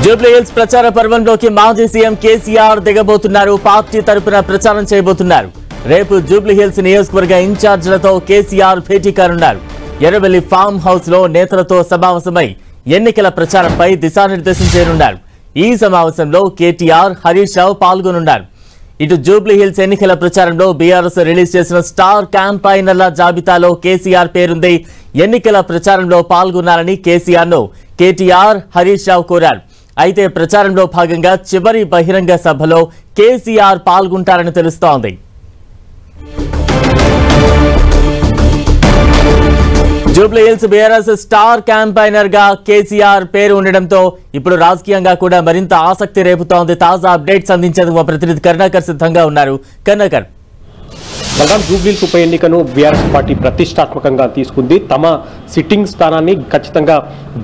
Jubilee hills ప్రచార పర్వంలోకి మాజీ CM KCR దిగబోతున్నారు. Party తరపున ప్రచారం చేయబోతున్నారు. రేపు జూబ్లీ హిల్స్ నియోజకవర్గ ఇన్ఛార్జీలతో కేసీఆర్ భేటీ కానున్నారు. ఎర్రవెల్లి ఫామ్ హౌస్ లో నేతలతో సమావేశమై ఎన్నికల ప్రచారంపై దిశానిర్దేశం చేయనున్నారు. ఈ సమావేశంలో కేటీఆర్, హరీష్ రావు పాల్గొనున్నారు. ఇటు జూబ్లీ హిల్స్ ఎన్నికల ప్రచారంలో బీఆర్ఎస్ రిలీజ్ చేసిన స్టార్ క్యాంపైనర్ల జాబితాలో కేసీఆర్ పేరుంది. ఎన్నికల ప్రచారంలో పాల్గొన్నారని కేసీఆర్ ను కేటీఆర్, హరీష్ రావు కోరారు. అయితే ప్రచారంలో భాగంగా చివరి బహిరంగ సభలో కేసీఆర్ పాల్గొంటారని తెలుస్తోంది. Jubilee hills BRS star campaigner గా కేసీఆర్ పేరు ఉండడంతో ఇప్పుడు రాజకీయంగా కూడా మరింత ఆసక్తి రేపుతోంది. తాజా అప్డేట్స్ అందించేందుకు మా ప్రతినిధి కరుణాకర్ సిద్ధంగా ఉన్నారు. కరుణాకర్, బలరాం, జూబ్లీ హిల్స్ ఉప ఎన్నికను బీఆర్ఎస్ పార్టీ ప్రతిష్టాత్మకంగా తీసుకుంది. తమ సిట్టింగ్ స్థానాన్ని ఖచ్చితంగా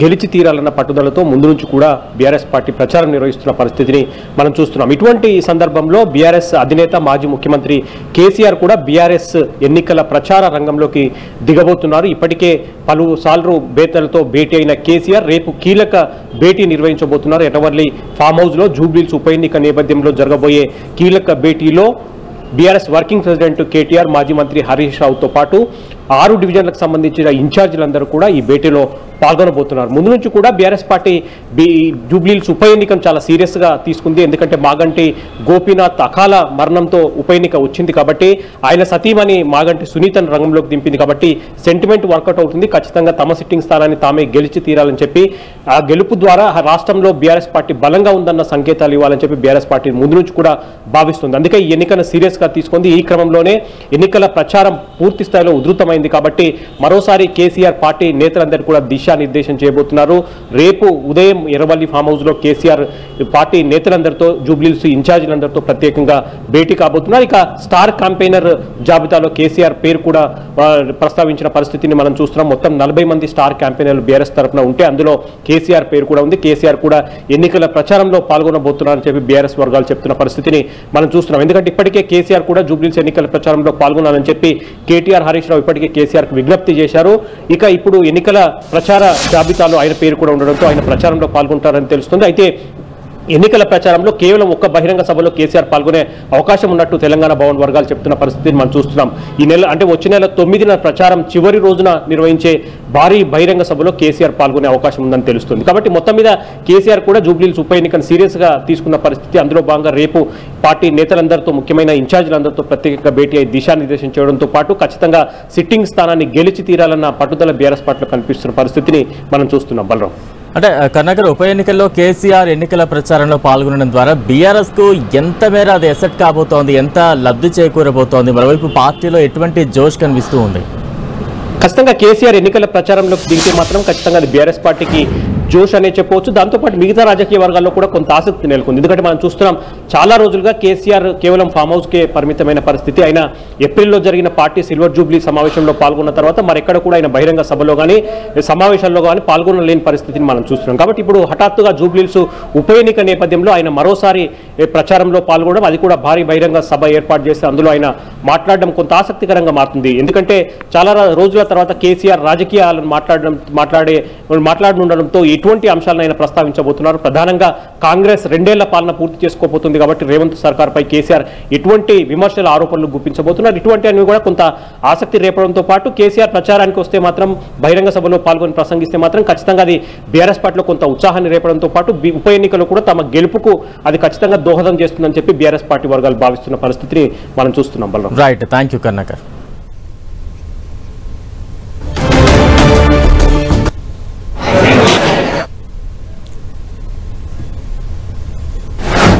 గెలిచి తీరాలన్న పట్టుదలతో ముందు నుంచి కూడా బీఆర్ఎస్ పార్టీ ప్రచారం నిర్వహిస్తున్న పరిస్థితిని మనం చూస్తున్నాం. ఇటువంటి సందర్భంలో బీఆర్ఎస్ అధినేత, మాజీ ముఖ్యమంత్రి కేసీఆర్ కూడా బీఆర్ఎస్ ఎన్నికల ప్రచార రంగంలోకి దిగబోతున్నారు. ఇప్పటికే పలుసార్లు బేతలతో భేటీ అయిన కేసీఆర్ రేపు కీలక భేటీ నిర్వహించబోతున్నారు. ఎర్రవల్లి ఫామ్ హౌస్లో జూబ్లీ హిల్స్ ఉప ఎన్నిక నేపథ్యంలో జరగబోయే కీలక భేటీలో బీఆర్ఎస్ వర్కింగ్ ప్రెసిడెంట్ కేటీఆర్, మాజీ మంత్రి హరీష్ రావుతో పాటు 6 డివిజన్లకు సంబంధించిన ఇన్ఛార్జీలందరూ కూడా ఈ భేటీలో పాల్గొనబోతున్నారు. ముందు నుంచి కూడా బీఆర్ఎస్ పార్టీ జూబ్లీ హిల్స్ ఉప ఎన్నికను చాలా సీరియస్గా తీసుకుంది. ఎందుకంటే మాగంటి గోపీనాథ్ అకాల మరణంతో ఉప ఎన్నిక వచ్చింది కాబట్టి, ఆయన సతీమణి మాగంటి సునీతను రంగంలోకి దింపింది కాబట్టి సెంటిమెంట్ వర్కౌట్ అవుతుంది. ఖచ్చితంగా తమ సిట్టింగ్ స్థానాన్ని తామే గెలిచి తీరాలని చెప్పి, ఆ గెలుపు ద్వారా రాష్ట్రంలో బీఆర్ఎస్ పార్టీ బలంగా ఉందన్న సంకేతాలు ఇవ్వాలని చెప్పి బీఆర్ఎస్ పార్టీ ముందు నుంచి కూడా భావిస్తుంది. అందుకే ఈ ఎన్నికను సీరియస్గా తీసుకుంది. ఈ క్రమంలోనే ఎన్నికల ప్రచారం పూర్తి స్థాయిలో ఉధృతమైంది కాబట్టి మరోసారి కేసీఆర్ పార్టీ నేతలందరూ కూడా దిశానిర్దేశం చేయబోతున్నారు. రేపు ఉదయం ఎర్రవల్లి ఫామ్ హౌస్ లో కేసీఆర్ పార్టీ నేతలందరితో, జూబ్లీ హిల్స్ ఇన్ఛార్జీలందరితో ప్రత్యేకంగా భేటీ కాబోతున్నారు. ఇక స్టార్ క్యాంపెయినర్ జాబితాలో కేసీఆర్ పేరు కూడా ప్రస్తావించిన పరిస్థితిని మనం చూస్తున్నాం. మొత్తం 40 మంది స్టార్ క్యాంపెయినర్లు బీఆర్ఎస్ తరఫున ఉంటే అందులో కేసీఆర్ పేరు కూడా ఉంది. కేసీఆర్ కూడా ఎన్నికల ప్రచారంలో పాల్గొనబోతున్నారని చెప్పి బీఆర్ఎస్ వర్గాలు చెప్తున్న పరిస్థితిని మనం చూస్తున్నాం. ఎందుకంటే ఇప్పటికే కేసీఆర్ కూడా జూబ్లీ హిల్స్ ఎన్నికల ప్రచారంలో పాల్గొనాలని చెప్పి కేటీఆర్, హరీష్ రావు ఇప్పటికే కేసీఆర్ కు విజ్ఞప్తి చేశారు. ఇక ఇప్పుడు ఎన్నికల ప్రచార జాబితాలో ఆయన పేరు కూడా ఉండడంతో ఆయన ప్రచారంలో పాల్గొంటారని తెలుస్తుంది. అయితే ఎన్నికల ప్రచారంలో కేవలం ఒక్క బహిరంగ సభలో కేసీఆర్ పాల్గొనే అవకాశం ఉన్నట్టు తెలంగాణ భవన్ వర్గాలు చెప్తున్న పరిస్థితిని మనం చూస్తున్నాం. ఈ నెల అంటే వచ్చే నెల 9న ప్రచారం చివరి రోజున నిర్వహించే భారీ బహిరంగ సభలో కేసీఆర్ పాల్గొనే అవకాశం ఉందని తెలుస్తుంది. కాబట్టి మొత్తం మీద కేసీఆర్ కూడా జూబ్లీ హిల్స్ ఉప ఎన్నికను సీరియస్గా తీసుకున్న పరిస్థితి. అందులో భాగంగా రేపు పార్టీ నేతలందరితో, ముఖ్యమైన ఇన్ఛార్జీలందరితో ప్రత్యేకంగా భేటీ అయి దిశానిర్దేశం చేయడంతో పాటు ఖచ్చితంగా సిట్టింగ్ స్థానాన్ని గెలిచి తీరాలన్న పట్టుదల బీఆర్ఎస్ పార్టీలో కనిపిస్తున్న పరిస్థితిని మనం చూస్తున్నాం. బలరాం, అంటే కర్ణాకర్, ఉప ఎన్నికల్లో కేసీఆర్ ఎన్నికల ప్రచారంలో పాల్గొనడం ద్వారా బీఆర్ఎస్ కు ఎంత మేర అది ఎసెట్ కాబోతోంది, ఎంత లబ్ధి చేకూరబోతోంది, మరోవైపు పార్టీలో ఎటువంటి జోష్ కనిపిస్తూ ఉంది? ఖచ్చితంగా కేసీఆర్ ఎన్నికల ప్రచారంలోకి దిగితే మాత్రం ఖచ్చితంగా అది బీఆర్ఎస్ పార్టీకి జోష్ అనే చెప్పవచ్చు. దాంతోపాటు మిగతా రాజకీయ వర్గాల్లో కూడా కొంత ఆసక్తి నెలకొంది. ఎందుకంటే మనం చూస్తున్నాం, చాలా రోజులుగా కేసీఆర్ కేవలం ఫామ్ హౌస్కే పరిమితమైన పరిస్థితి. ఆయన ఏప్రిల్లో జరిగిన పార్టీ సిల్వర్ జూబ్లీ సమావేశంలో పాల్గొన్న తర్వాత మరెక్కడ కూడా ఆయన బహిరంగ సభలో కానీ సమావేశాల్లో కానీ పాల్గొనలేని పరిస్థితిని మనం చూస్తున్నాం. కాబట్టి ఇప్పుడు హఠాత్తుగా జూబ్లీ హిల్స్ ఉప ఎన్నిక నేపథ్యంలో ఆయన మరోసారి ప్రచారంలో పాల్గొనడం, అది కూడా భారీ బహిరంగ సభ ఏర్పాటు చేసి అందులో ఆయన మాట్లాడడం కొంత ఆసక్తికరంగా మారుతుంది. ఎందుకంటే చాలా రోజుల తర్వాత కేసీఆర్ రాజకీయాలను మాట్లాడనుండడంతో ఎటువంటి అంశాలను ఆయన ప్రస్తావించబోతున్నారు. ప్రధానంగా కాంగ్రెస్ 2 ఏళ్ల పాలన పూర్తి చేసుకోబోతుంది కాబట్టి రేవంత్ సర్కార్పై కేసీఆర్ ఎటువంటి విమర్శల, ఆరోపణలు గుప్పించబోతున్నారు. ఇటువంటి అన్ని కూడా కొంత ఆసక్తి రేపడంతో పాటు కేసీఆర్ ప్రచారానికి వస్తే మాత్రం, బహిరంగ సభలో పాల్గొని ప్రసంగిస్తే మాత్రం ఖచ్చితంగా అది బీఆర్ఎస్ పార్టీలో కొంత ఉత్సాహాన్ని రేపడంతో పాటు ఉప ఎన్నికలు కూడా తమ గెలుపుకు అది ఖచ్చితంగా దోహదం చేస్తుందని చెప్పి బీఆర్ఎస్ పార్టీ వర్గాలు భావిస్తున్న పరిస్థితిని మనం చూస్తున్నాం. Balaram, right, thank you Karunakar.